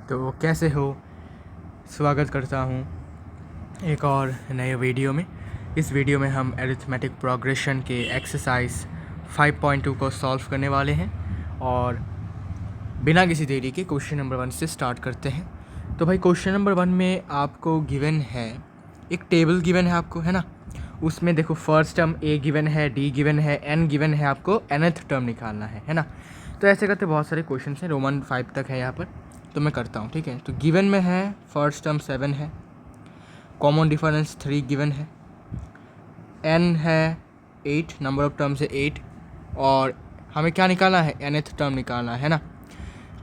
तो कैसे हो? स्वागत करता हूँ एक और नए वीडियो में। इस वीडियो में हम अरिथमेटिक प्रोग्रेशन के एक्सरसाइज 5.2 को सॉल्व करने वाले हैं और बिना किसी देरी के क्वेश्चन नंबर 1 से स्टार्ट करते हैं। तो भाई क्वेश्चन नंबर 1 में आपको गिवन है, एक टेबल गिवन है आपको, है ना। उसमें देखो फर्स्ट टर्म ए गिवन है, डी गिवन है, एन गिवन है, आपको nth टर्म निकालना है ना। तो ऐसे करते बहुत सारे क्वेश्चन हैं, रोमन 5 तक है यहाँ पर, तो मैं करता हूँ, ठीक है। तो गिवन में है फर्स्ट टर्म 7 है, कॉमन डिफरेंस 3 गिवन है, n है 8, नंबर ऑफ टर्म्स है 8, और हमें क्या निकालना है, nth टर्म निकालना है ना।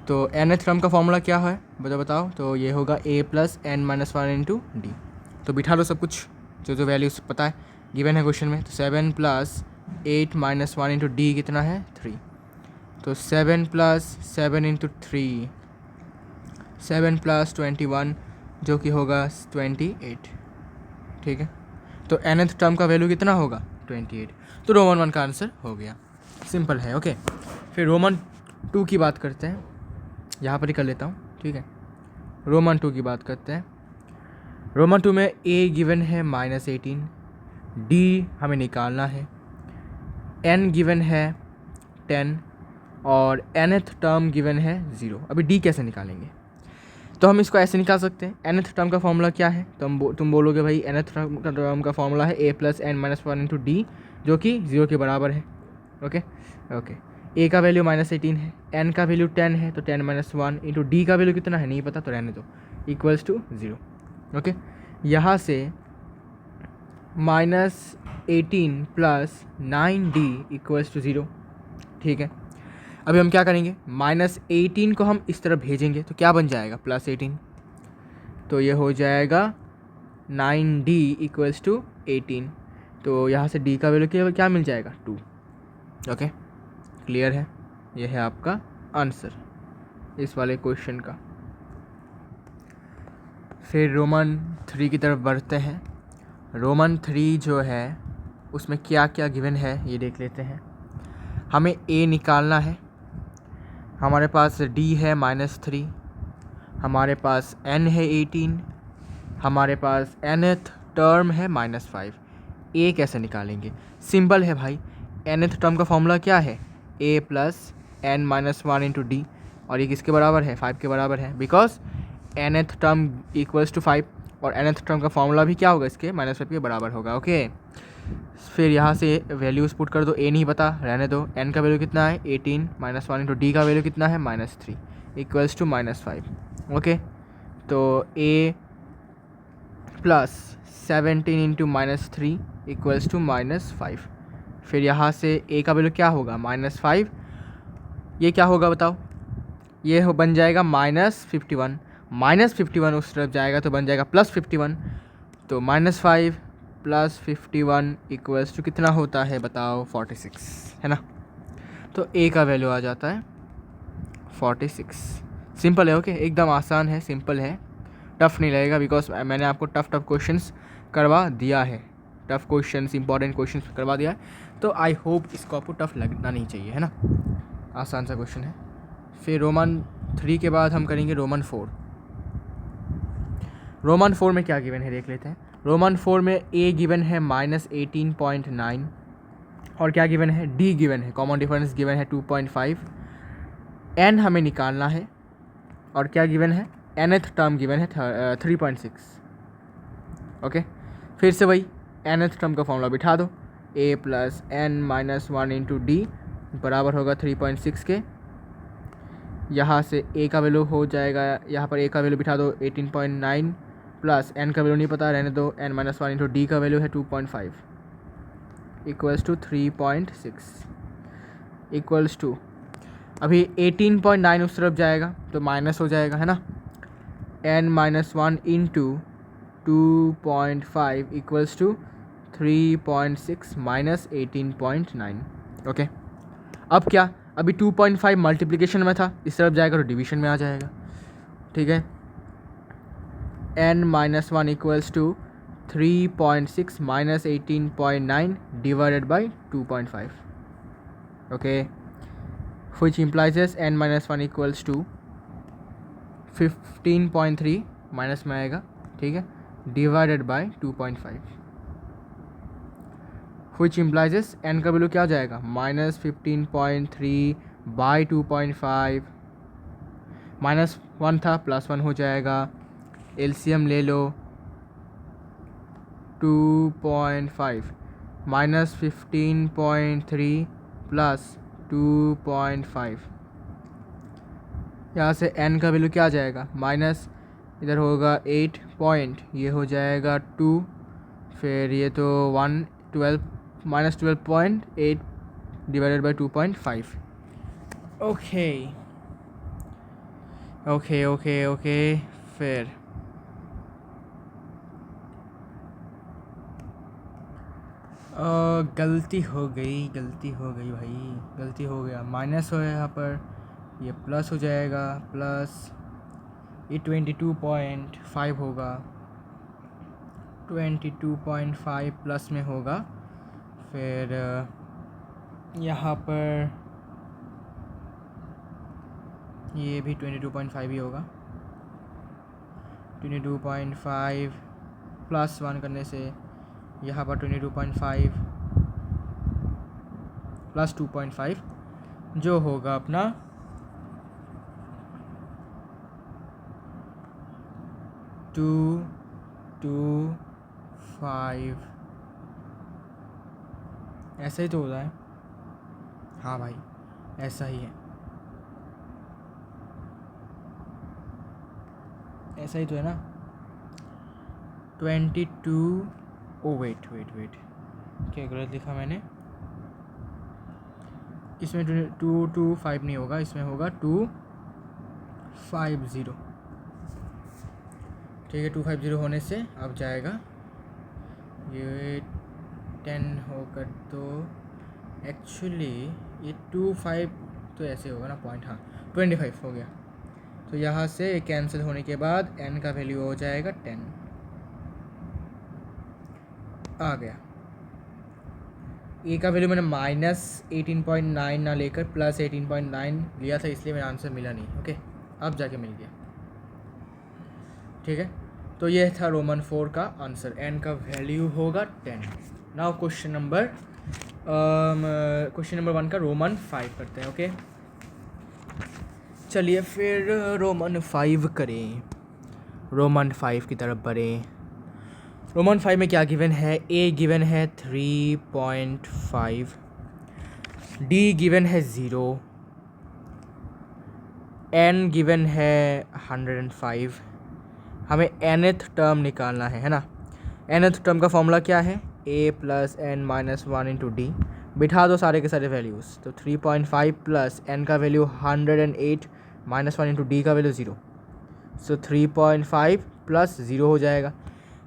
तो nth टर्म का फॉर्मूला क्या है बताओ। तो ये होगा a plus N minus one into D. तो बिठा लो सब कुछ, जो वैल्यूज पता है गिवन है क्वेश्चन में। तो 7 plus 8 minus one into D कितना है 3। तो 7 प्लस 7 इंटू 3, 7 प्लस 21 जो कि होगा 28, ठीक है। तो nth टर्म का वैल्यू कितना होगा 28। तो रोमन 1 का आंसर हो गया, सिंपल है। ओके, फिर रोमन 2 की बात करते हैं, यहाँ पर ही कर लेता हूँ, ठीक है। रोमन 2 की बात करते हैं। रोमन 2 में a गिवन है -18, d हमें निकालना है, n गिवन है 10 और nth टर्म गिवन है 0। अभी d कैसे निकालेंगे? तो हम इसको ऐसे निकाल सकते हैं। nth टर्म का फॉर्मूला क्या है? तो तुम बोलोगे भाई nth टर्म का फॉर्मूला है a plus N minus one into D, जो कि 0 के बराबर है। ओके ओके, a का वैल्यू -18 है, n का वैल्यू 10 है, तो 10 माइनस वन इंटू डी का वैल्यू कितना है नहीं पता, तो रहने दो, इक्वल्स टू 0। ओके, यहाँ से -18 प्लस 9d इक्वल्स टू 0, ठीक है। अभी हम क्या करेंगे, -18 को हम इस तरफ भेजेंगे तो क्या बन जाएगा +18, तो ये हो जाएगा 9d इक्वल्स टू 18। तो यहाँ से d का वैल्यू क्या मिल जाएगा 2। ओके, क्लियर है? ये है आपका आंसर इस वाले क्वेश्चन का। फिर रोमन 3 की तरफ बढ़ते हैं। रोमन 3 जो है उसमें क्या क्या गिवन है ये देख लेते हैं। हमें a निकालना है, हमारे पास d है -3, हमारे पास n है 18, हमारे पास nth टर्म है -5। a कैसे निकालेंगे? सिंपल है भाई, nth टर्म का फॉर्मूला क्या है, a plus N minus one into D, और ये किसके बराबर है 5 के बराबर है, because nth term equals to 5 और nth टर्म का फॉर्मूला भी क्या होगा इसके -5 के बराबर होगा। ओके, फिर यहाँ से वैल्यूज़ पुट कर दो, a नहीं पता रहने दो, n का वैल्यू कितना है 18 माइनस वन इंटू डी का वैल्यू कितना है -3 इक्वल्स टू -5। ओके, तो a plus 17 into -3 equals to -5। फिर यहाँ से a का वैल्यू क्या होगा -5, ये क्या होगा बताओ, ये बन जाएगा -51, -51 उस तरफ जाएगा तो बन जाएगा +51। तो -5 प्लस 51 इक्वल्स टू कितना होता है बताओ 46, है ना। तो a का वैल्यू आ जाता है 46। सिंपल है, ओके, एकदम आसान है, सिंपल है, टफ़ नहीं लगेगा, बिकॉज मैंने आपको टफ़ क्वेश्चंस करवा दिया है, टफ़ क्वेश्चंस इंपॉर्टेंट क्वेश्चंस करवा दिया है। तो आई होप इसको आपको टफ़ लगना नहीं चाहिए, है ना, आसान सा क्वेश्चन है। फिर रोमन 3 के बाद हम करेंगे रोमन 4। रोमन 4 में क्या गिवन है देख लेते हैं। रोमन 4 में a गिवन है -18.9 और क्या गिवन है, d गिवन है, कॉमन डिफरेंस गिवन है 2.5, n हमें निकालना है, और क्या गिवन है nth टर्म गिवन है 3.6। ओके, फिर से वही nth टर्म का फॉर्मूला बिठा दो, a plus N minus one into D बराबर होगा 3.6 के। यहाँ से a का वैल्यू हो जाएगा, यहाँ पर a का वैल्यू बिठा दो 18.9 प्लस n का वैल्यू नहीं पता रहने दो, n minus one into D का वैल्यू है 2.5 इक्वल्स टू 3.6 इक्वल्स टू, अभी 18.9 उस तरफ जाएगा तो माइनस हो जाएगा, है ना, n minus one into 2.5 equals to 3.6 minus 18.9। Okay, अब क्या, अभी 2.5 मल्टीप्लिकेशन में था, इस तरफ जाएगा तो डिवीजन में आ जाएगा, ठीक है। n minus one equals to 3.6 minus 18.9 divided by 2.5, okay, which implies as n minus 1 equals to 15.3 minus में आएगा, ठीक है, divided by 2.5, which implies n का वैल्यू क्या हो जाएगा, -15.3 बाई 2.5, -1 था +1 हो जाएगा, एलसीएम ले लो 2.5 -15.3 + 2.5, यहाँ से n का वैल्यू क्या आ जाएगा, माइनस इधर होगा 8 पॉइंट, ये हो जाएगा 2, फिर ये तो 12 -12.8 divided by 2.5। Okay okay okay okay फिर गलती हो गई भाई, गलती हो गया, माइनस हो यहाँ पर, ये प्लस हो जाएगा, प्लस ये 22.5 होगा, 22.5 प्लस में होगा, फिर यहाँ पर ये भी 22.5 ही होगा, 22.5 + 1 करने से यहाँ पर 22.5 + 2.5 जो होगा अपना 225, ऐसा ही तो होता है, हाँ भाई ऐसा ही है, ऐसा ही तो है ना, 22, ओ वेट क्या गलत लिखा मैंने, इसमें 225 नहीं होगा, इसमें होगा 250, ठीक है, 250 होने से अब जाएगा ये 10 होकर, तो एक्चुअली ये 25 तो ऐसे होगा ना पॉइंट, हाँ 25 हो गया, तो यहाँ से कैंसिल होने के बाद n का वैल्यू हो जाएगा 10 आ गया। ए का वैल्यू मैंने -18.9 ना लेकर +18.9 लिया था, इसलिए मेरा आंसर मिला नहीं, ओके अब जाके मिल गया, ठीक है, तो ये था रोमन 4 का आंसर, n का वैल्यू होगा 10। नाउ क्वेश्चन नंबर 1 का रोमन 5 करते हैं, ओके चलिए फिर रोमन 5 करें, रोमन 5 की तरफ बढ़ें। रोमन 5 में क्या गिवन है, ए गिवन है 3.5, डी गिवन है 0, एन गिवन है 105, हमें nth टर्म निकालना है ना, nth टर्म का फॉर्मूला क्या है, a + n - 1 × d, बिठा दो सारे के सारे वैल्यूज़, तो 3.5 + n का वैल्यू 108 - 1 × d का वैल्यू 0, सो 3.5 + 0 हो जाएगा,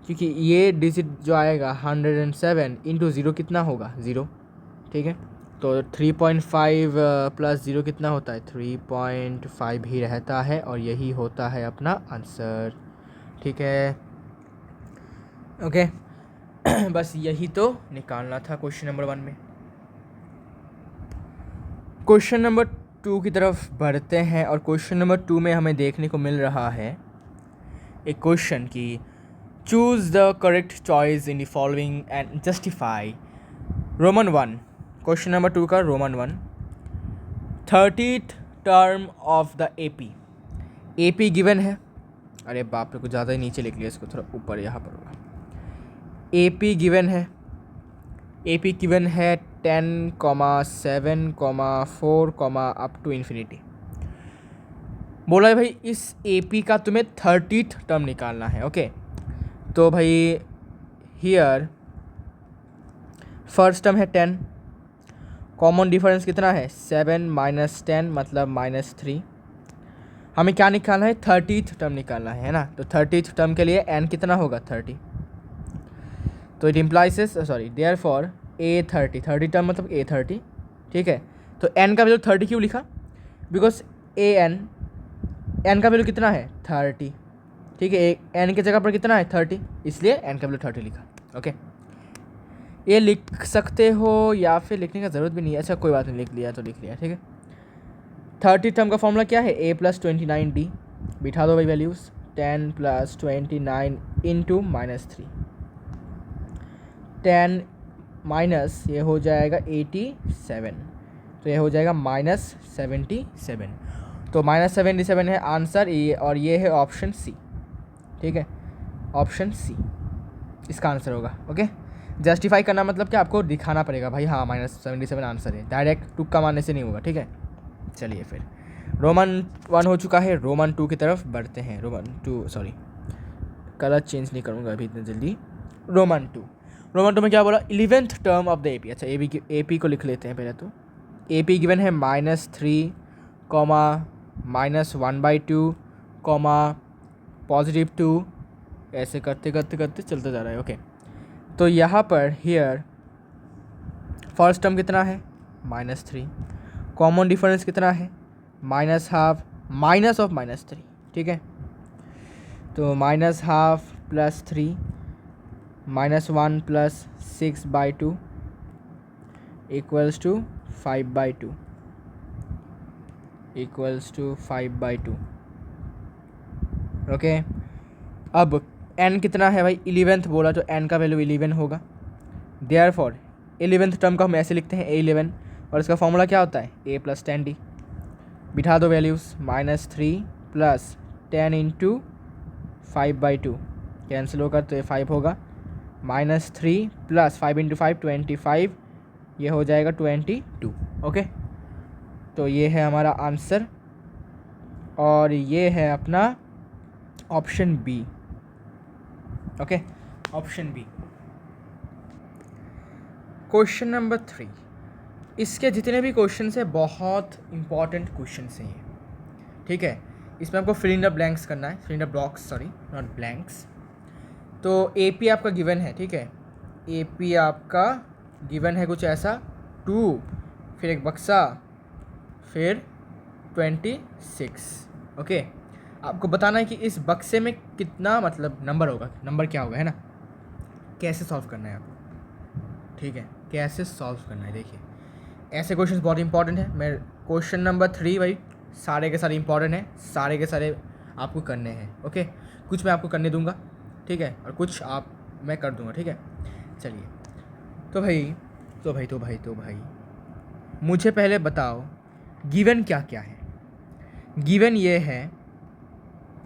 क्योंकि ये डिजिट जो आएगा 107 × 0 कितना होगा 0, ठीक है, तो 3.5 + 0 कितना होता है 3.5 ही रहता है, और यही होता है अपना आंसर, ठीक है, ओके बस यही तो निकालना था क्वेश्चन नंबर 1 में। क्वेश्चन नंबर 2 की तरफ बढ़ते हैं, और क्वेश्चन नंबर 2 में हमें देखने को मिल रहा है एक क्वेश्चन की choose the correct choice in the following and justify. Roman 1, question number 2 का Roman 1, 30th term of the AP given है, अरे बाप रे कुछ ज़्यादा ही नीचे लिख लिया, इसको थोड़ा ऊपर यहाँ पर होगा, एपी गिवन है 10, 7, 4, अप टू इन्फिनिटी। बोला है भाई इस एपी का तुम्हें 30th टर्म निकालना है, ओके, तो भाई हियर फर्स्ट टर्म है 10, कॉमन डिफरेंस कितना है 7 - 10 मतलब -3, हमें क्या निकालना है 30th टर्म निकालना है ना, तो 30th टर्म के लिए n कितना होगा 30, तो it implies therefore A30 term मतलब A30, ठीक है, तो n का वैल्यू 30 क्यों लिखा, बिकॉज n का वैल्यू कितना है 30, ठीक है, n की जगह पर कितना है 30, इसलिए n का वैल्यू 30 लिखा, ओके, ये लिख सकते हो या फिर लिखने का ज़रूरत भी नहीं है, अच्छा कोई बात नहीं, लिख लिया तो लिख लिया, ठीक है। 30 टर्म का फॉर्मूला क्या है, a + 29d, बिठा दो भाई वैल्यूज़। 10 + 29 इंटू -3, 10 माइनस ये हो जाएगा 87, तो ये हो जाएगा -77। तो -77 है आंसर ये, और ये है ऑप्शन सी। ठीक है, ऑप्शन सी इसका आंसर होगा। ओके, जस्टिफाई करना मतलब कि आपको दिखाना पड़ेगा भाई हाँ -77 आंसर है, डायरेक्ट तुक्का मारने से नहीं होगा। ठीक है, चलिए फिर रोमन 1 हो चुका है, रोमन 2 की तरफ बढ़ते हैं। रोमन 2, सॉरी कलर चेंज नहीं करूँगा अभी इतनी जल्दी। रोमन 2 में क्या बोला? 11th term of the AP. अच्छा, एपी को लिख लेते हैं पहले। तो एपी गिवन है -3, -1/2, +2, ऐसे करते करते करते चलते जा रहा है। ओके, तो यहाँ पर हियर फर्स्ट टर्म कितना है? -3। कॉमन डिफरेंस कितना है? -12 माइनस ऑफ -3। ठीक है, तो -12 + 3 -1 + 6/2 = 5/2 = 5/2। ओके, अब n कितना है भाई? 11th बोला तो n का वैल्यू 11 होगा। देयरफॉर 11th टर्म को हम ऐसे लिखते हैं A11, और इसका फॉर्मूला क्या होता है? A + 10D। बिठा दो वैल्यूज़। -3 + 10 इंटू 5/2 कैंसिल होगा तो ये 5 होगा। -3 + 5 इंटू 5 25, ये हो जाएगा 22। ओके, तो ये है हमारा आंसर, और ये है अपना option B. Okay, option B. Question number 3, इसके जितने भी क्वेश्चन है बहुत इंपॉर्टेंट क्वेश्चन हैं ये। ठीक है, इसमें आपको फिल इन द ब्लैंक्स करना है, fill in the blocks, sorry not blanks. तो एपी आपका गिवन है। ठीक है, एपी आपका गिवन है कुछ ऐसा, 2, फिर एक बक्सा, फिर 26। ओके, आपको बताना है कि इस बक्से में कितना मतलब नंबर होगा, नंबर क्या होगा, है ना। कैसे सॉल्व करना है आपको। ठीक है, कैसे सॉल्व करना है। देखिए, ऐसे क्वेश्चन बहुत इंपॉर्टेंट है। मैं क्वेश्चन नंबर 3 भाई सारे के सारे इंपॉर्टेंट हैं, सारे के सारे आपको करने हैं। ओके, कुछ मैं आपको करने दूंगा, ठीक है, और कुछ मैं कर दूंगा। ठीक है, चलिए। तो भाई मुझे पहले बताओ गिवन क्या क्या है। गिवन ये है,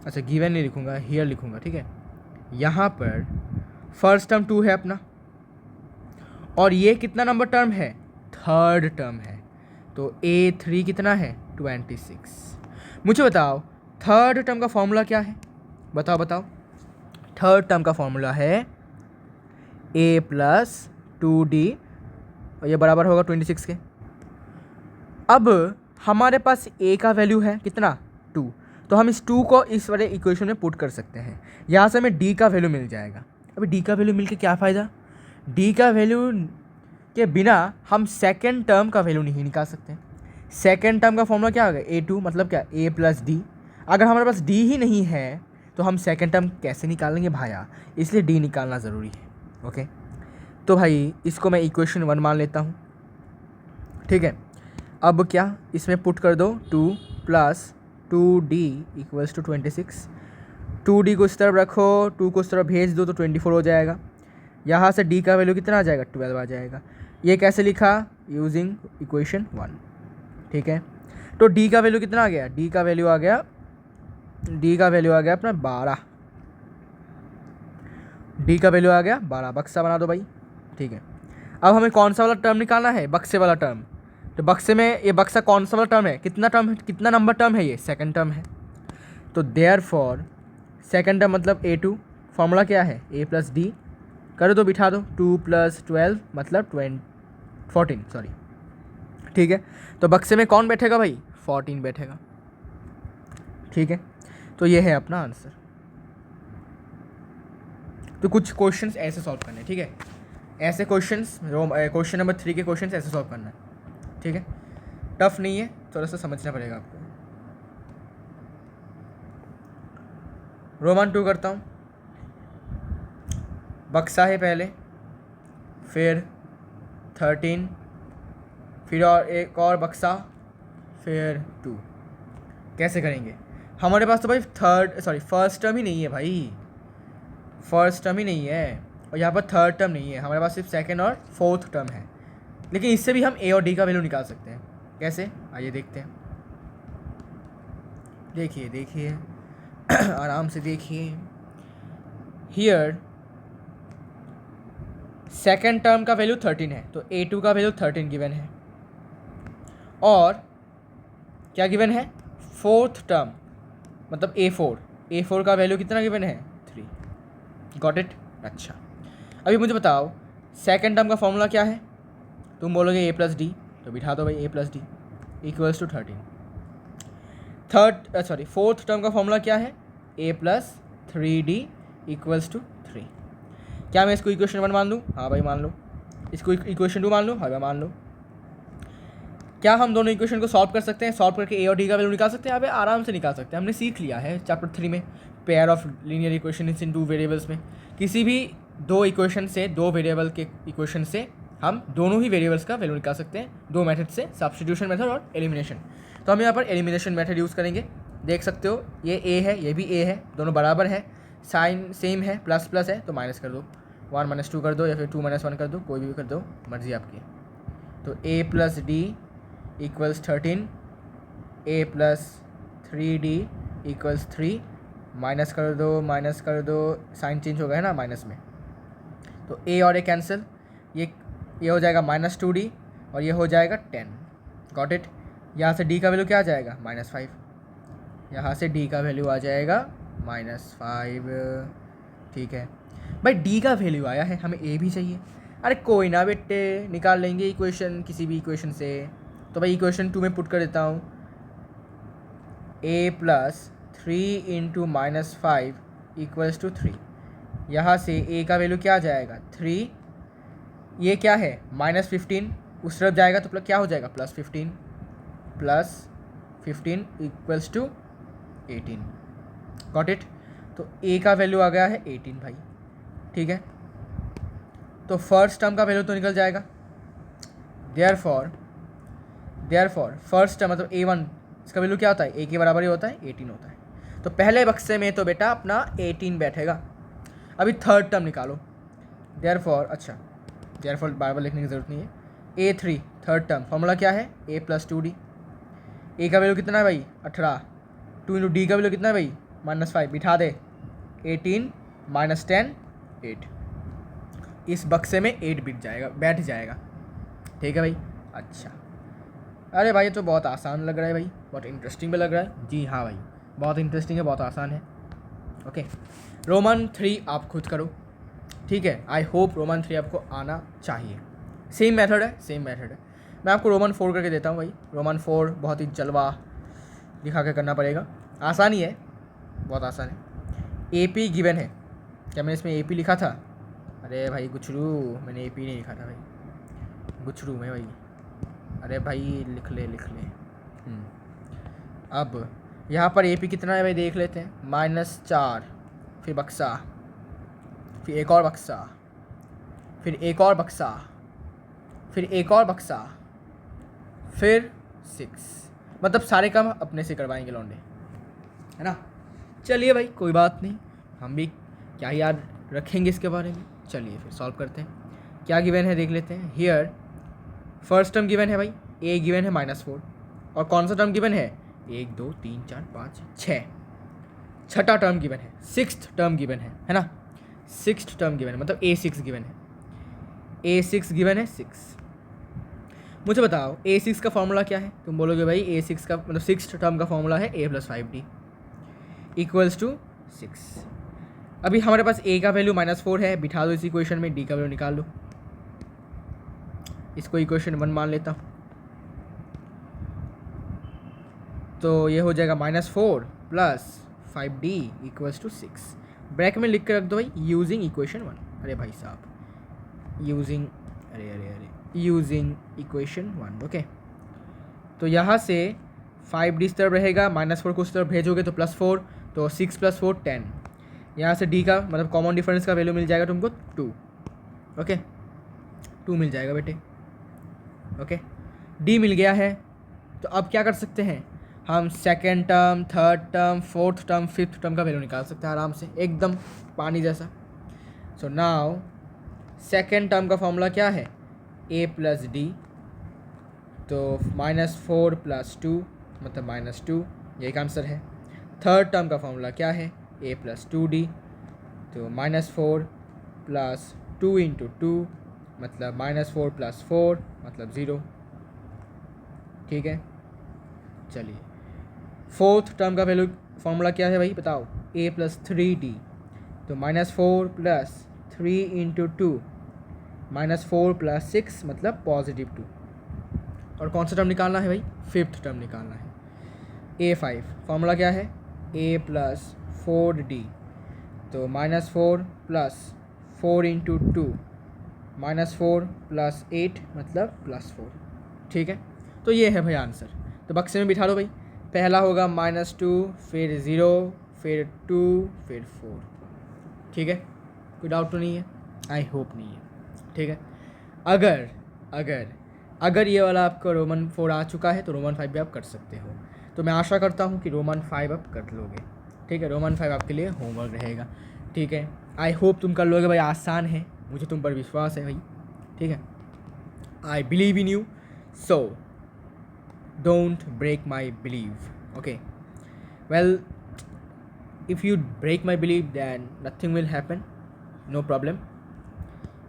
अच्छा गिवन नहीं लिखूंगा, हियर लिखूंगा। ठीक है, यहाँ पर फर्स्ट टर्म 2 है अपना, और ये कितना नंबर टर्म है? थर्ड टर्म है। तो A3 कितना है? 26। मुझे बताओ थर्ड टर्म का फॉर्मूला क्या है? बताओ। थर्ड टर्म का फॉर्मूला है A + 2D, और ये बराबर होगा 26 के। अब हमारे पास A का वैल्यू है कितना? 2, तो हम इस 2 को इस वाले इक्वेशन में पुट कर सकते हैं। यहाँ से हमें D का वैल्यू मिल जाएगा। अभी D का वैल्यू मिल के क्या फ़ायदा? D का वैल्यू के बिना हम सेकेंड टर्म का वैल्यू नहीं निकाल सकते। सेकेंड टर्म का फॉर्मूला क्या होगा? A2, मतलब क्या? A + D। अगर हमारे पास D ही नहीं है तो हम सेकेंड टर्म कैसे निकालेंगे भाया? इसलिए D निकालना ज़रूरी है। ओके, तो भाई इसको मैं इक्वेशन 1 मान लेता हूँ। ठीक है, अब क्या इसमें पुट कर दो? 2 + 2D = 26। 2D को इस तरफ रखो, 2 को इस तरफ भेज दो तो 24 हो जाएगा। यहाँ से D का वैल्यू कितना आ जाएगा? 12 आ जाएगा। ये कैसे लिखा? Using equation 1। ठीक है, तो D का वैल्यू कितना आ गया? D का वैल्यू आ गया अपना 12। D का वैल्यू आ गया 12। बक्सा बना दो भाई। ठीक है, अब हमें कौन सा वाला टर्म निकालना है? बक्से वाला टर्म। तो बक्से में ये बक्सा कौन सा वाला टर्म है? कितना नंबर टर्म है? ये सेकंड टर्म है। तो देयरफॉर सेकंड टर्म मतलब A2। फॉर्मूला क्या है? A + D। करो तो बिठा दो। 2 + 12 मतलब 14, सॉरी। ठीक है, तो बक्से में कौन बैठेगा भाई? 14 बैठेगा। ठीक है, तो ये है अपना आंसर। तो कुछ क्वेश्चंस ऐसे सॉल्व करने हैं। ठीक है, ऐसे क्वेश्चंस क्वेश्चन नंबर 3 के क्वेश्चंस ऐसे सॉल्व करना है। ठीक है, टफ नहीं है, थोड़ा सा समझना पड़ेगा आपको। रोमन 2 करता हूँ। बक्सा है पहले, फिर 13, फिर और एक और बक्सा, फिर 2। कैसे करेंगे? हमारे पास तो भाई फर्स्ट टर्म ही नहीं है भाई, फर्स्ट टर्म ही नहीं है, और यहाँ पर थर्ड टर्म नहीं है, हमारे पास सिर्फ सेकंड और फोर्थ टर्म है। लेकिन इससे भी हम ए और डी का वैल्यू निकाल सकते हैं। कैसे, आइए देखते हैं। देखिए देखिए आराम से देखिए। हियर सेकेंड टर्म का वैल्यू 13 है, तो A2 का वैल्यू 13 गिवन है, और क्या गिवन है, फोर्थ टर्म मतलब A4 का वैल्यू कितना गिवन है, 3। Got it. अच्छा, अभी मुझे बताओ सेकेंड टर्म का फॉर्मूला क्या है। तुम बोलोगे A+D, तो बिठा दो भाई A+D equals to 13। Fourth term का फॉर्मूला क्या है, A+3D इक्वल्स टू 3। क्या मैं इसको इक्वेशन 1 मान लूँ, हाँ भाई मान लो। इसको इक्वेशन 2 मान लूँ, हाँ भाई मान लो। क्या हम दोनों इक्वेशन को सॉल्व कर सकते हैं, सॉल्व करके ए और डी का वैल्यू निकाल सकते हैं, अबे आराम से निकाल सकते हैं। हमने सीख लिया है चैप्टर 3 में pair of linear equation in 2 variables में। किसी भी दो इक्वेशन से, दो वेरिएबल के इक्वेशन से हम दोनों ही वेरिएबल्स का वैल्यू निकाल सकते हैं, दो मेथड से, सब्स्टिट्यूशन मेथड और एलिमिनेशन। तो हम यहाँ पर एलिमिनेशन मेथड यूज़ करेंगे। देख सकते हो ये ए है, ये भी ए है, दोनों बराबर है, साइन सेम है, प्लस प्लस है, तो माइनस कर दो, 1 - 2 कर दो या फिर 2 - 1 कर दो, कोई भी कर दो, मर्जी आपकी। तो A+D equals 13, A+3D equals 3, minus कर दो, साइन चेंज हो गया है ना माइनस में, तो A और A कैंसिल, ये हो जाएगा -2D और ये हो जाएगा 10। Got it. यहाँ से D का वैल्यू क्या आ जाएगा, -5। यहाँ से D का वैल्यू आ जाएगा -5। ठीक है भाई, D का वैल्यू आया है, हमें A भी चाहिए। अरे कोई ना बेटे, निकाल लेंगे इक्वेशन किसी भी इक्वेशन से। तो भाई इक्वेशन 2 में पुट कर देता हूँ, A+3 × -5 इक्वल्स टू 3। यहाँ से A का वैल्यू क्या आ जाएगा, 3। ये क्या है, -15, उस तरफ जाएगा तो क्या हो जाएगा, +15 इक्वल्स टू 18। Got it. तो A का वैल्यू आ गया है 18 भाई। ठीक है, तो फर्स्ट टर्म का वैल्यू तो निकल जाएगा। देयरफॉर फर्स्ट टर्म मतलब A1, इसका वैल्यू क्या होता है, A के बराबर ही होता है, 18 होता है। तो पहले बक्से में तो बेटा अपना 18 बैठेगा। अभी थर्ड टर्म निकालो। देयरफॉर बार बार लिखने की ज़रूरत नहीं है। A3 थर्ड टर्म, फॉर्मूला क्या है, A+2D। A का वैल्यू कितना है भाई, 18, 2 × D का वैल्यू कितना है भाई, -5, बिठा दे, 18 - 10 8। इस बक्से में 8 बैठ जाएगा। ठीक है भाई। अच्छा, अरे भाई ये तो बहुत आसान लग रहा है भाई, बहुत इंटरेस्टिंग भी लग रहा है। जी हाँ भाई, बहुत इंटरेस्टिंग है, बहुत आसान है। ओके, रोमन 3 आप खुद करो। ठीक है, आई होप रोमन 3 आपको आना चाहिए। सेम मेथड है। मैं आपको रोमन 4 करके देता हूँ भाई। रोमन 4 बहुत ही जलवा दिखा के करना पड़ेगा, आसान ही है, बहुत आसान है। AP गिवन है, क्या मैंने इसमें AP लिखा था, अरे भाई गुछरू, मैंने AP नहीं लिखा था भाई, गुछरू में भाई, अरे भाई लिख ले। अब यहाँ पर AP कितना है भाई, देख लेते हैं, -4, फिर बक्सा, फिर एक और बक्सा, फिर एक और बक्सा, फिर एक और बक्सा, फिर 6। मतलब सारे काम अपने से करवाएंगे लौंडे, है ना। चलिए भाई कोई बात नहीं, हम भी क्या याद रखेंगे इसके बारे में। चलिए फिर सॉल्व करते हैं। क्या गिवन है देख लेते हैं। हियर फर्स्ट टर्म गिवन है भाई, A गिवन है -4, और कौन सा टर्म गिवन है, 1 2 3 4 5 6, छठा टर्म गिवन है, 6th टर्म गिवन है ना। 6th टर्म गिवन है मतलब A6 गिवन है, A6 गिवन है 6। मुझे बताओ A6 का फॉर्मूला क्या है। तुम बोलोगे भाई A6 का मतलब 6th टर्म का फॉर्मूला है A+5D इक्वल्स टू 6। अभी हमारे पास A का वैल्यू -4 है, बिठा दो इस इक्वेशन में, D का वैल्यू निकाल लो। इसको इक्वेशन 1 मान लेता हूँ, तो ये हो जाएगा -4 + 5D इक्वल्स टू 6। ब्रैकेट में लिख कर रख दो भाई, यूजिंग इक्वेशन 1। अरे भाई साहब, यूजिंग इक्वेशन 1। ओके, तो यहाँ से 5D इस तरफ रहेगा, -4 को उस तरफ भेजोगे तो +4, तो 6 + 4 10। यहाँ से D का मतलब कॉमन डिफरेंस का वैल्यू मिल जाएगा तुमको 2। ओके, 2 मिल जाएगा बेटे। ओके, D मिल गया है, तो अब क्या कर सकते हैं हम second term, third term, fourth term, fifth term का वैल्यू निकाल सकते हैं आराम से, एकदम पानी जैसा। सो नाउ सेकेंड टर्म का फॉर्मूला क्या है, a प्लस डी, तो -4 + 2 मतलब -2, यही का आंसर है। थर्ड टर्म का फॉर्मूला क्या है, a प्लस 2d, तो -4 + 2 × 2 मतलब -4 + 4 मतलब 0। ठीक है, चलिए फोर्थ टर्म का वैल्यू फॉर्मूला क्या है भाई बताओ, a प्लस 3d, तो -4 + 3 × 2 -4 + 6 मतलब +2। और कौन सा टर्म निकालना है भाई, फिफ्थ टर्म निकालना है। a5 फॉर्मूला क्या है, a प्लस 4d, तो -4 + 4 × 2 -4 + 8 मतलब +4। ठीक है, तो ये है भाई आंसर। तो बक्से में बिठा दो भाई, पहला होगा -2, फिर 0, फिर 2, फिर 4। ठीक है, कोई डाउट तो नहीं है, आई होप नहीं है। ठीक है, अगर अगर अगर ये वाला आपका रोमन 4 आ चुका है तो रोमन 5 भी आप कर सकते हो। तो मैं आशा करता हूँ कि रोमन 5 आप कर लोगे। ठीक है, रोमन 5 आपके लिए होमवर्क रहेगा। ठीक है, आई होप तुम कर लोगे भाई, आसान है, मुझे तुम पर विश्वास है भाई। ठीक है, I believe in you, so don't break my belief. Okay, well, if you break my belief then nothing will happen, no problem,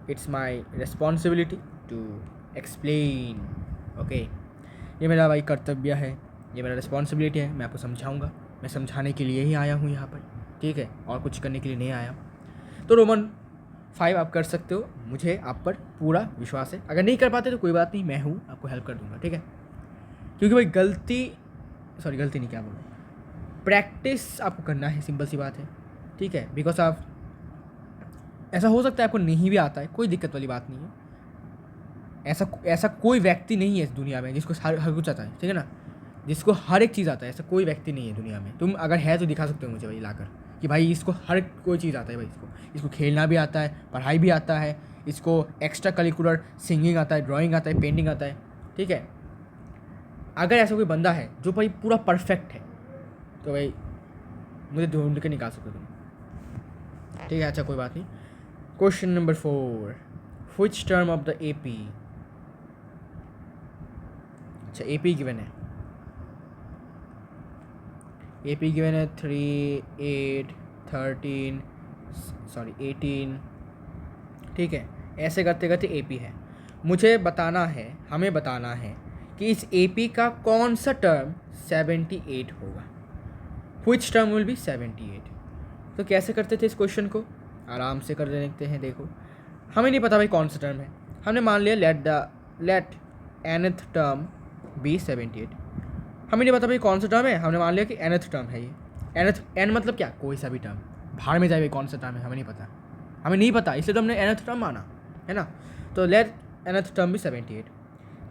it's my responsibility to explain. Okay, ये मेरा भाई कर्तव्य है, ये मेरा रिस्पॉन्सिबिलिटी है, मैं आपको समझाऊंगा, मैं समझाने के लिए ही आया हूँ यहाँ पर। ठीक है, और कुछ करने के लिए नहीं आया हूँ। तो रोमन 5 आप कर सकते हो, मुझे आप पर पूरा विश्वास है। अगर नहीं कर पाते तो कोई बात नहीं, मैं हूँ, आपको हेल्प कर दूँगा। ठीक है, क्योंकि भाई गलती नहीं, क्या बोलूँ, प्रैक्टिस आपको करना है, सिंपल सी बात है। ठीक है, बिकॉज आप, ऐसा हो सकता है आपको नहीं भी आता है, कोई दिक्कत वाली बात नहीं है। ऐसा कोई व्यक्ति नहीं है इस दुनिया में जिसको हर कुछ आता है। ठीक है ना, जिसको हर एक चीज़ आता है, ऐसा कोई व्यक्ति नहीं है दुनिया में। तुम अगर है तो दिखा सकते हो मुझे भाई लाकर कि भाई इसको हर कोई चीज़ आता है भाई, इसको खेलना भी आता है, पढ़ाई भी आता है, इसको एक्स्ट्रा करिकुलर सिंगिंग आता है, ड्राइंग आता है, पेंटिंग आता है। ठीक है, अगर ऐसा कोई बंदा है जो भाई पूरा परफेक्ट है तो भाई मुझे ढूंढ के निकाल सकते हो तुम। ठीक है, अच्छा कोई बात नहीं। Question number 4, which term of the AP, अच्छा AP गिवन है, AP गिवन है 3, 8, 13, 18। ठीक है, ऐसे करते करते AP है, मुझे बताना है, हमें बताना है कि इस AP का कौन सा टर्म 78 होगा। Which term will be 78। तो कैसे करते थे इस क्वेश्चन को, आराम से कर देखते हैं। देखो, हमें नहीं पता भाई कौन सा टर्म है, हमने मान लिया लेट nth टर्म बी 78। हमें नहीं पता भाई कौन सा टर्म है, हमने मान लिया कि nth टर्म है ये। n मतलब क्या, कोई सा भी टर्म, भाड़ में जाए भाई कौन सा टर्म है, हमें नहीं पता, इसलिए तो हमने nth टर्म माना है ना। तो लेट nth टर्म भी 78।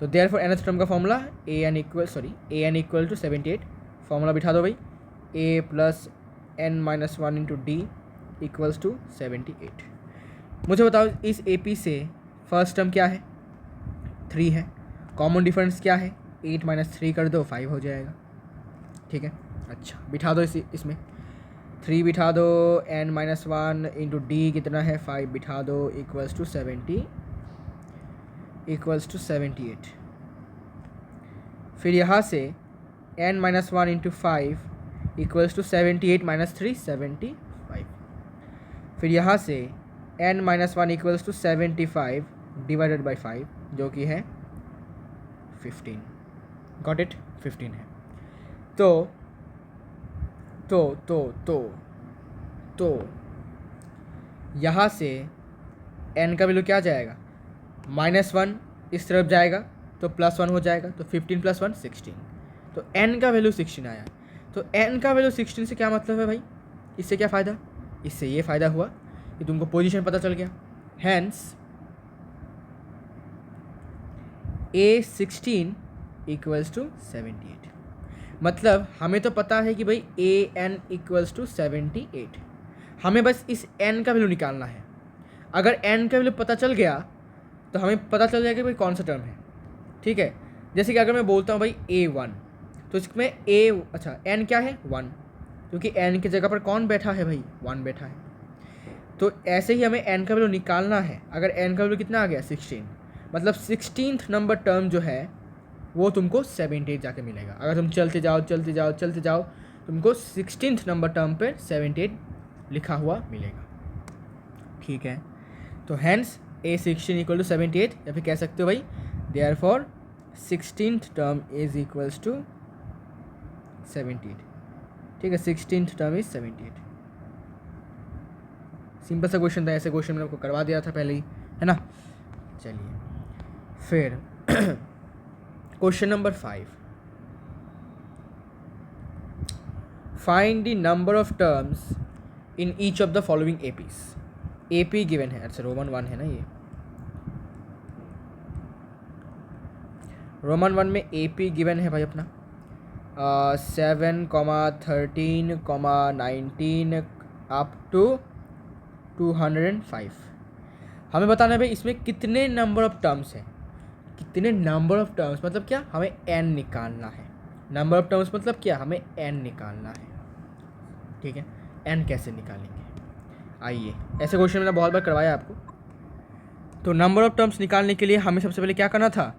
तो देयर फॉर nth टर्म का formula an equal to 78। Formula बिठा दो भाई, a plus n minus 1 into D equals to 78। मुझे बताओ इस AP से फर्स्ट टर्म क्या है, 3 है, कॉमन डिफरेंस क्या है, 8 - 3 कर दो 5 हो जाएगा। ठीक है, अच्छा बिठा दो इसमें 3 बिठा दो, n - 1 इंटू डी कितना है 5 बिठा दो इक्वल्स टू 78। फिर यहाँ से n - 1 इंटू 5 इक्वल्स टू 78 - 3 75। फिर यहाँ से n - 1 equals to 75 divided by 5 जो कि है 15। गॉट इट, 15 है। तो यहाँ से n का वैल्यू क्या जाएगा, -1 इस तरफ जाएगा तो +1 हो जाएगा, तो 15 + 1 16। तो n का वैल्यू 16 आया। तो n का वैल्यू 16 से क्या मतलब है भाई, इससे क्या फ़ायदा, इससे ये फ़ायदा हुआ कि तुमको पोजीशन पता चल गया। Hence A16 equals to 78। मतलब हमें तो पता है कि भाई AN इक्वल्स टू 78, हमें बस इस n का वैल्यू निकालना है। अगर n का वैल्यू पता चल गया तो हमें पता चल जाएगा कि भाई कौन सा टर्म है। ठीक है, जैसे कि अगर मैं बोलता हूँ भाई A1, तो इसमें ए, अच्छा एन क्या है 1, क्योंकि एन की जगह पर कौन बैठा है भाई, 1 बैठा है। तो ऐसे ही हमें एन का वैल्यू निकालना है। अगर एन का वैल्यू कितना आ गया 16, मतलब 16th नंबर टर्म जो है वो तुमको 78 जाके मिलेगा। अगर तुम चलते जाओ चलते जाओ चलते जाओ, तुमको 16th नंबर टर्म पर 78 लिखा हुआ मिलेगा। ठीक है, तो हैंस A16 इक्वल टू 78, या फिर कह सकते हो भाई therefore 16th term is equals to 78। ठीक है, 16th टर्म इज 78। सिंपल सा क्वेश्चन था, ऐसे क्वेश्चन मैंने आपको करवा दिया था पहले ही, है ना। चलिए फिर question number 5, find the number of terms in each of the following APs. AP given है, अच्छा रोमन 1 है ना ये, रोमन 1 में एपी गिवन है भाई अपना 7, 13, 19 अप टू 205। हमें बताना है भाई इसमें कितने नंबर ऑफ टर्म्स हैं। कितने नंबर ऑफ टर्म्स मतलब क्या, हमें n निकालना है। नंबर ऑफ टर्म्स मतलब क्या, हमें n निकालना है। ठीक है, n कैसे निकालेंगे, आइए, ऐसे क्वेश्चन मैंने बहुत बार करवाया आपको। तो नंबर ऑफ टर्म्स निकालने के लिए हमें सबसे पहले क्या करना था,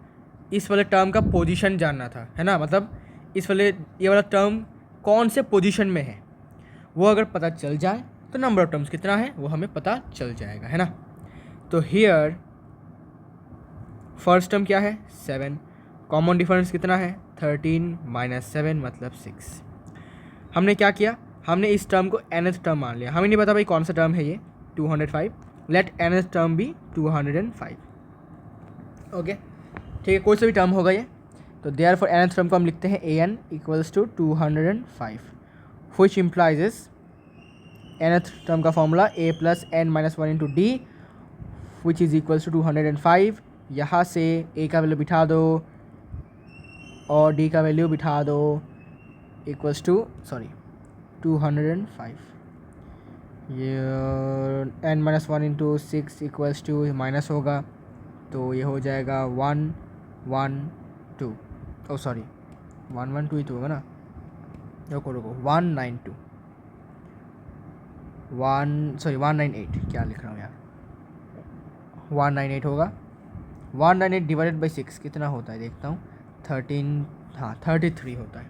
इस वाले टर्म का पोजीशन जानना था, है ना। मतलब इस वाले ये वाला टर्म कौन से पोजीशन में है, वो अगर पता चल जाए तो नंबर ऑफ टर्म्स कितना है वो हमें पता चल जाएगा, है ना। तो हियर फर्स्ट टर्म क्या है 7, कॉमन डिफरेंस कितना है 13 - 7 मतलब 6। हमने क्या किया, हमने इस टर्म को nth टर्म मान लिया। हमें नहीं पता भाई कौन सा टर्म है ये 205, लेट nth टर्म भी 205। ओके, ठीक है, कोई सा भी टर्म होगा ये। तो देयर फॉर nth टर्म को हम लिखते हैं an equals to 205, which implies nth term का formula a plus n - 1 into D which is equals to 205। यहाँ से a का वैल्यू बिठा दो और d का वैल्यू बिठा दो, इक्वल्स टू 205। ये n - 1 into 6 equals to minus होगा, तो ये हो जाएगा 112, ओ सॉरी 112 ही तो होगा ना, रुको 192, 198, क्या लिख रहा हूँ यार, 198 होगा। 198 डिवाइडेड बाई 6 कितना होता है देखता हूँ, 13, हाँ 33 होता है।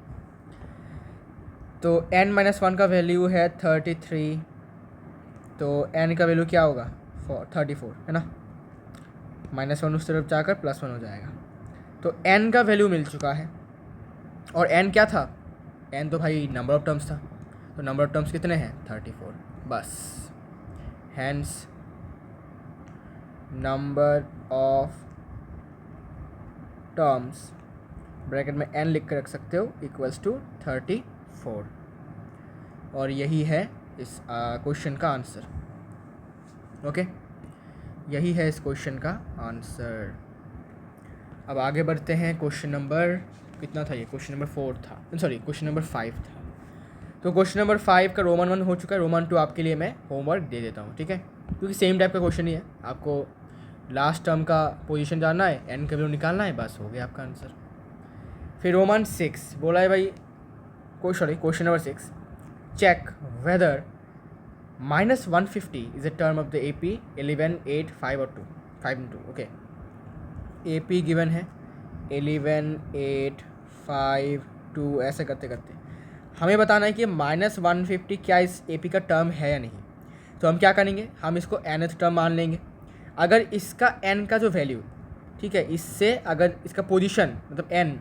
तो n - 1 का वैल्यू है 33, तो n का वैल्यू क्या होगा 34, है ना। -1 उस तरफ जाकर +1 हो जाएगा। तो n का वैल्यू मिल चुका है, और n क्या था, n तो भाई नंबर ऑफ टर्म्स था, तो नंबर ऑफ टर्म्स कितने हैं 34, बस। Hence number of terms bracket में n लिख कर रख सकते हो इक्वल्स टू 34, और यही है इस क्वेश्चन का आंसर। ओके, यही है इस क्वेश्चन का आंसर। अब आगे बढ़ते हैं, क्वेश्चन नंबर कितना था ये, क्वेश्चन नंबर 4 था, सॉरी क्वेश्चन नंबर 5 था। तो क्वेश्चन नंबर 5 का रोमन 1 हो चुका है, रोमन 2 आपके लिए मैं होमवर्क दे देता हूँ, ठीक है, क्योंकि सेम टाइप का क्वेश्चन ही है। आपको लास्ट टर्म का पोजीशन जानना है, n का वैल्यू निकालना है, बस हो गया आपका आंसर। फिर रोमन 6 बोला है भाई, question number 6, check whether -150 is a term of the AP 11, 8, 5 और 2, 5 and 2। ओके, AP गिवन है 11, 8, 5, 2, ऐसे करते करते हमें बताना है कि -150 क्या इस AP का टर्म है या नहीं। तो हम क्या करेंगे, हम इसको nth टर्म मान लेंगे। अगर इसका n का जो वैल्यू, ठीक है, इससे अगर इसका पोजीशन मतलब n,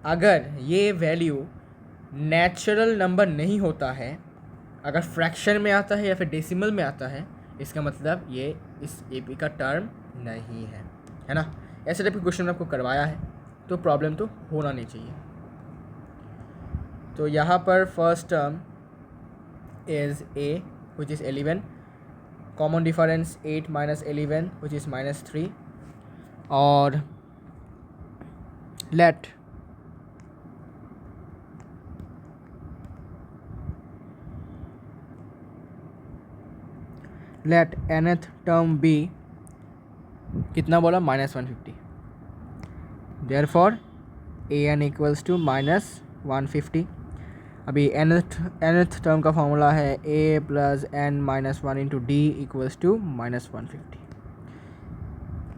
अगर ये वैल्यू नेचुरल नंबर नहीं होता है, अगर फ्रैक्शन में आता है या फिर डेसिमल में आता है, इसका मतलब ये इस AP का टर्म नहीं है ना। ऐसे टाइप के क्वेश्चन आपको करवाया है, तो प्रॉब्लम तो होना नहीं चाहिए। तो यहाँ पर first term is a which is 11, common difference 8 - 11 which is -3, और लेट nth टर्म बी कितना बोला -150, देयरफॉर an इक्वल्स टू -150। 150। अभी nth टर्म का फॉर्मूला है a plus n minus 1 into D equals to minus 150।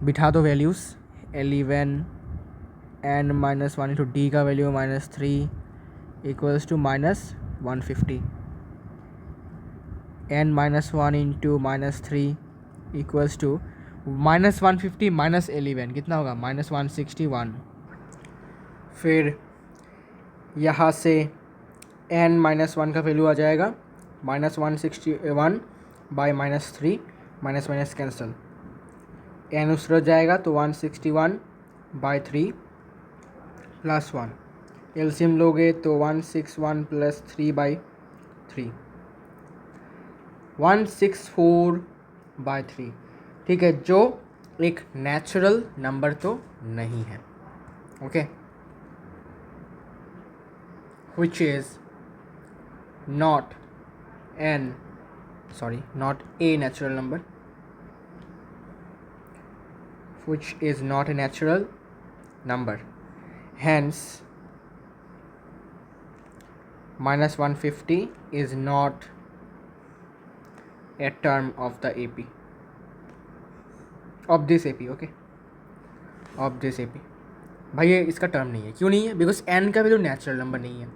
बिठा दो values. 11 n minus 1 into D का value -3 equals to minus 150। n minus 1 into -3 equals to -150 minus 11 कितना होगा -161। फिर यहाँ से n माइनस 1 का वैल्यू आ जाएगा -161 by -3 minus minus cancel, n उसरत जाएगा तो 161 बाय 3 प्लस 1, एलसीएम लोगे तो 161 प्लस 3 बाई 3 164 बाय 3। ठीक है, जो एक नेचुरल नंबर तो नहीं है। Okay, which is not a natural number, which is not a natural number, hence -150 is not a term of the AP, of this AP। okay, of this AP। भाई ये इसका टर्म नहीं है। क्यों नहीं है? बिकॉज n का value natural number नहीं है।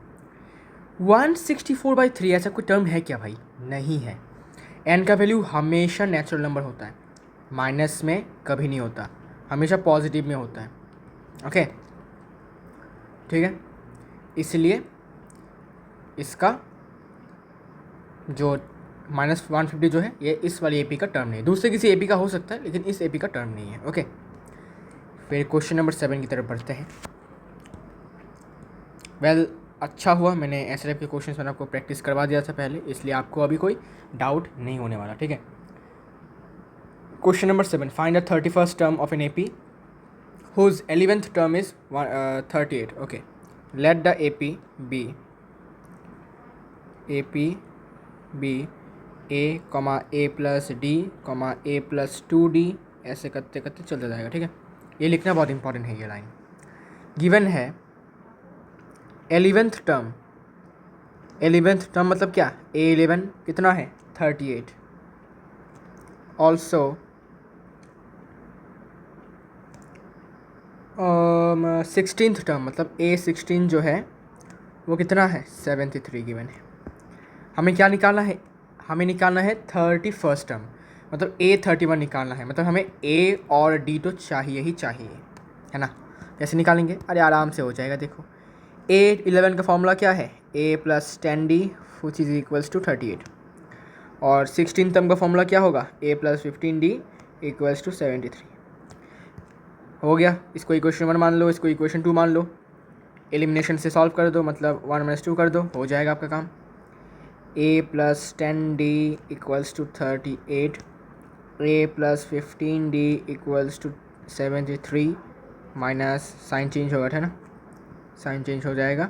164/3 ऐसा कोई टर्म है क्या भाई? नहीं है। n का वैल्यू हमेशा नेचुरल नंबर होता है, माइनस में कभी नहीं होता, हमेशा पॉजिटिव में होता है। ओके, ठीक है, इसलिए इसका जो -150 जो है ये इस वाली AP का टर्म नहीं है। दूसरे किसी AP का हो सकता है, लेकिन इस AP का टर्म नहीं है। ओके, फिर क्वेश्चन नंबर 7 की तरफ बढ़ते हैं। वेल, अच्छा हुआ मैंने ऐसे टाइप के क्वेश्चंस मैंने आपको प्रैक्टिस करवा दिया था पहले, इसलिए आपको अभी कोई डाउट नहीं होने वाला। ठीक है, question number 7, find the 31st term of an AP whose 11th term is 38। okay, let the AP be a plus d a plus 2d, ऐसे करते करते चलता जाएगा। ठीक है, ये लिखना बहुत इंपॉर्टेंट है। ये लाइन गिवन है 11th टर्म। 11th टर्म मतलब क्या? A11 कितना है? 38। ऑल्सो 16th टर्म मतलब A16 जो है वो कितना है? 73 गिवन है। हमें क्या निकालना है? हमें निकालना है 31st टर्म, मतलब A31 निकालना है। मतलब हमें A और D तो चाहिए ही चाहिए, है ना। कैसे निकालेंगे? अरे आराम से हो जाएगा। देखो, A11 का फॉर्मूला क्या है? A plus 10D which is equals to 38। और 16 टर्म का फॉर्मूला क्या होगा? A plus 15D equals to 73। हो गया। इसको इक्वेशन 1 मान लो, इसको इक्वेशन 2 मान लो, एलिमिनेशन से सॉल्व कर दो, मतलब 1 - 2 कर दो, हो जाएगा आपका काम। A plus 10D equals to 38, A plus 15D equals to 73, minus sign change होगा, है ना, साइन चेंज हो जाएगा,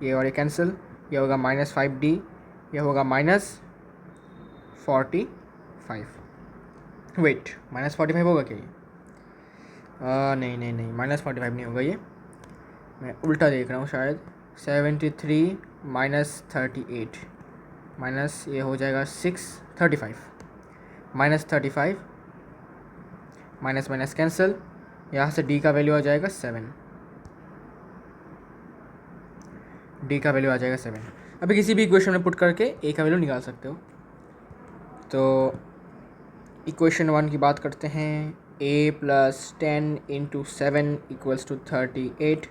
ये और ये कैंसिल, ये होगा -5D, ये होगा -45। वेट, -45 होगा क्या ये? नहीं, -45 नहीं होगा, ये मैं उल्टा देख रहा हूँ शायद। 73 माइनस 38 माइनस ये हो जाएगा 35 -35 माइनस माइनस कैंसिल, यहाँ से D का वैल्यू आ जाएगा 7। D का वैल्यू आ जाएगा 7। अभी किसी भी इक्वेशन में पुट करके A का वैल्यू निकाल सकते हो। तो इक्वेशन 1 की बात करते हैं। A plus 10 into 7 equals to 38।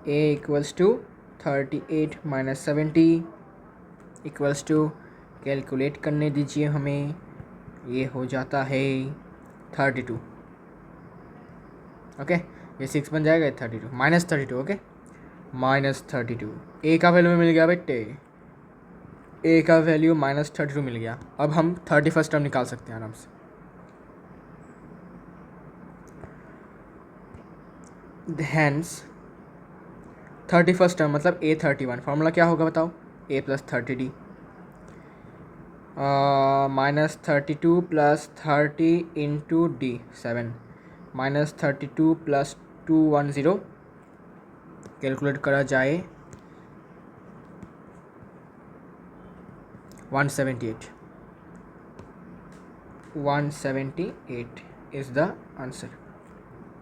A equals to 38 minus 70 equals to, calculate करने दीजिए हमें, ये हो जाता है 32। ओके, ये 6 बन जाएगा, 32 -32। ओके, -32। A का वैल्यू मिल गया बेटे, A का वैल्यू -32 मिल गया। अब हम 31st टर्म निकाल सकते हैं आराम से। हैंस 31st टर्म मतलब A31, फॉर्मूला क्या होगा बताओ? A plus 30D -32 plus 30 into D 7, -32 plus 210 calculate करा जाए 178 इज़ द आंसर।